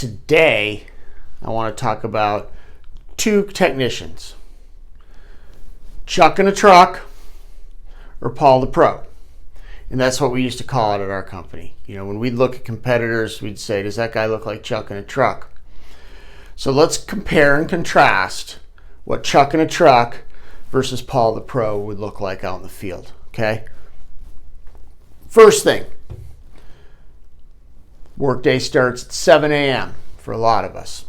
Today, I want to talk about two technicians, Chuck in a truck or Paul the Pro. And that's what we used to call it at our company. You know, when we'd look at competitors, we'd say, does that guy look like Chuck in a truck? So let's compare and contrast what Chuck in a truck versus Paul the Pro would look like out in the field, okay? First thing, workday starts at 7 a.m. for a lot of us.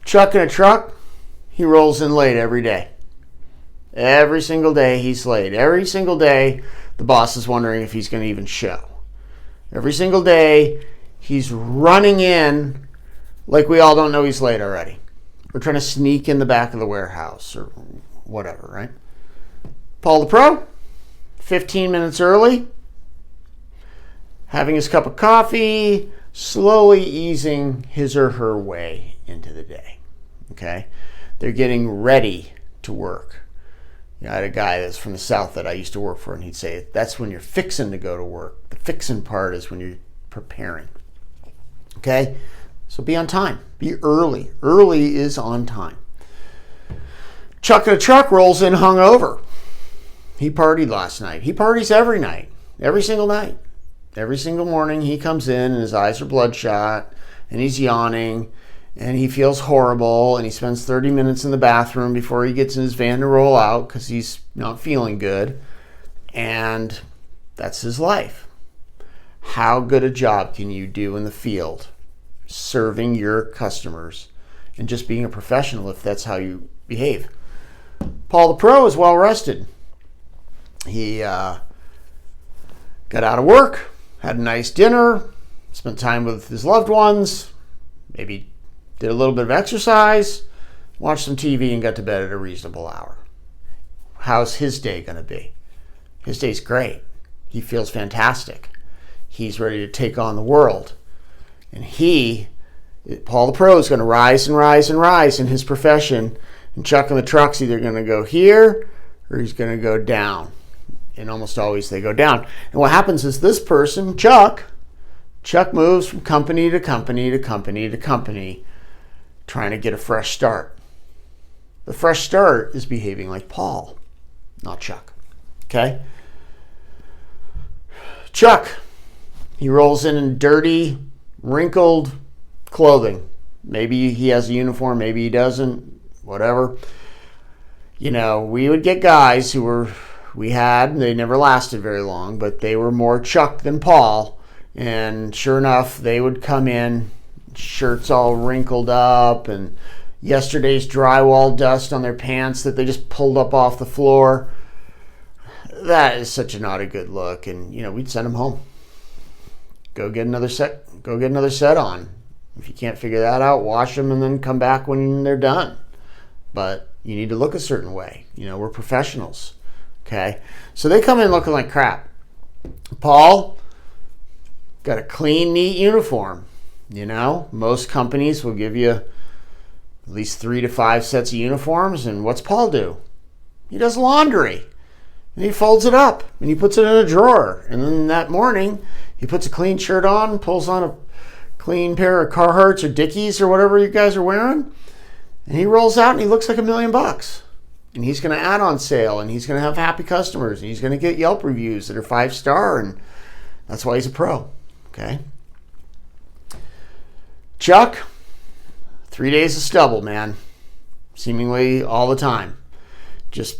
Chuck in a truck, he rolls in late every day. Every single day he's late. Every single day the boss is wondering if he's going to even show. Every single day he's running in like we all don't know he's late already. We're trying to sneak in the back of the warehouse or whatever, right? Paul the Pro, 15 minutes early, having his cup of coffee, slowly easing his or her way into the day, okay? They're getting ready to work. You know, I had a guy that's from the South that I used to work for, and he'd say, that's when you're fixing to go to work. The fixing part is when you're preparing, okay? So be on time. Be early. Early is on time. Chuck in a truck rolls in hungover. He partied last night. He parties every night, every single night. Every single morning he comes in and his eyes are bloodshot and he's yawning and he feels horrible and he spends 30 minutes in the bathroom before he gets in his van to roll out because he's not feeling good. And that's his life. How good a job can you do in the field serving your customers and just being a professional if that's how you behave? Paul the Pro is well rested. He got out of work, had a nice dinner, spent time with his loved ones, maybe did a little bit of exercise, watched some TV, and got to bed at a reasonable hour. How's his day going to be? His day's great. He feels fantastic. He's ready to take on the world. And Paul the Pro, is going to rise and rise and rise in his profession, and Chuck in the truck's either going to go here or he's going to go down. And almost always they go down. And what happens is this person, Chuck moves from company to company to company to company, trying to get a fresh start. The fresh start is behaving like Paul, not Chuck. Okay? Chuck, he rolls in dirty, wrinkled clothing. Maybe he has a uniform, maybe he doesn't, whatever. You know, we would get guys they never lasted very long, but they were more Chuck than Paul. And sure enough, they would come in, shirts all wrinkled up, and yesterday's drywall dust on their pants that they just pulled up off the floor. That is not a good look. And, you know, we'd send them home. Go get another set on. If you can't figure that out, wash them and then come back when they're done. But you need to look a certain way. You know, we're professionals. Okay, so they come in looking like crap. Paul got a clean, neat uniform. You know, most companies will give you at least 3 to 5 sets of uniforms. And what's Paul do? He does laundry. And he folds it up and he puts it in a drawer. And then that morning, he puts a clean shirt on, pulls on a clean pair of Carhartts or Dickies or whatever you guys are wearing. And he rolls out and he looks like $1 million. And he's going to add on sale, and he's going to have happy customers, and he's going to get Yelp reviews that are 5-star, and that's why he's a pro, okay? Chuck, 3 days of stubble, man, seemingly all the time. Just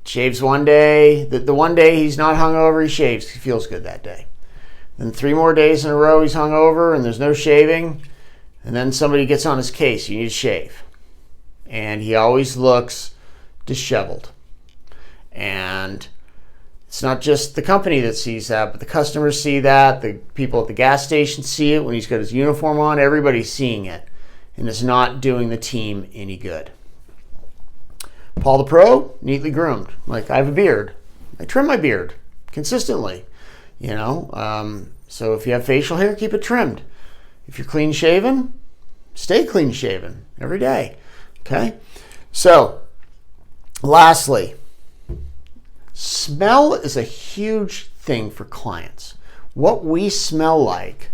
shaves one day. The one day he's not hungover, he shaves. He feels good that day. Then 3 more days in a row he's hungover, and there's no shaving, and then somebody gets on his case. You need to shave. And he always looks disheveled. And it's not just the company that sees that, but the customers see that, the people at the gas station see it when he's got his uniform on. Everybody's seeing it, and it's not doing the team any good. Paul the Pro, neatly groomed. Like, I have a beard. I trim my beard consistently, you know. So if you have facial hair, keep it trimmed. If you're clean shaven, stay clean shaven every day. Okay? So, lastly, smell is a huge thing for clients. What we smell like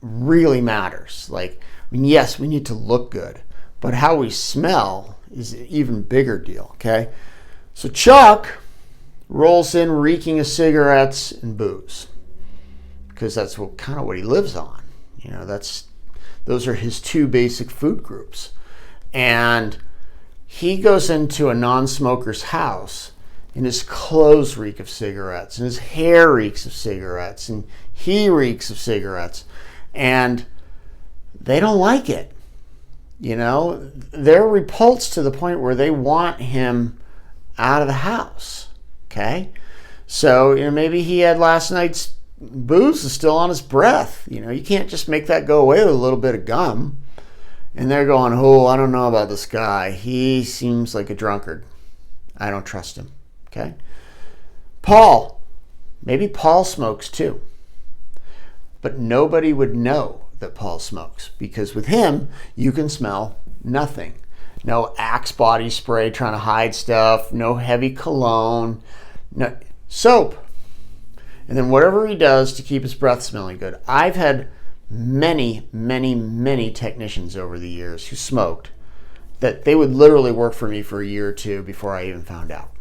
really matters. Like, mean, yes, we need to look good, but how we smell is an even bigger deal, okay? So Chuck rolls in reeking of cigarettes and booze because that's kind of what he lives on. Those are his two basic food groups. And he goes into a non-smoker's house and his clothes reek of cigarettes and his hair reeks of cigarettes and he reeks of cigarettes, and they don't like it. They're repulsed to the point where they want him out of the house. Okay, so maybe he had last night's booze is still on his breath. You can't just make that go away with a little bit of gum. And they're going, oh, I don't know about this guy. He seems like a drunkard. I don't trust him. Okay, maybe Paul smokes too, but nobody would know that Paul smokes because with him you can smell nothing. No Axe body spray trying to hide stuff, no heavy cologne, no soap. And then whatever he does to keep his breath smelling good. I've had many, many, many technicians over the years who smoked that they would literally work for me for a year or two before I even found out.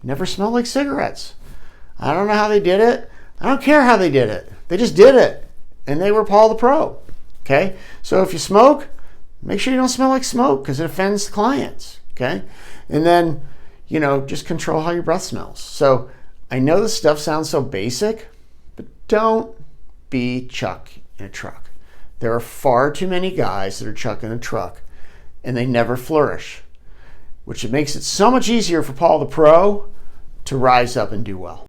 Never smelled like cigarettes. I don't know how they did it. I don't care how they did it. They just did it. And they were Paul the Pro. Okay? So if you smoke, make sure you don't smell like smoke because it offends clients. Okay? And then, just control how your breath smells. So I know this stuff sounds so basic, but don't be Chuck in a truck. There are far too many guys that are Chuck in a truck and they never flourish, which makes it so much easier for Paul the Pro to rise up and do well.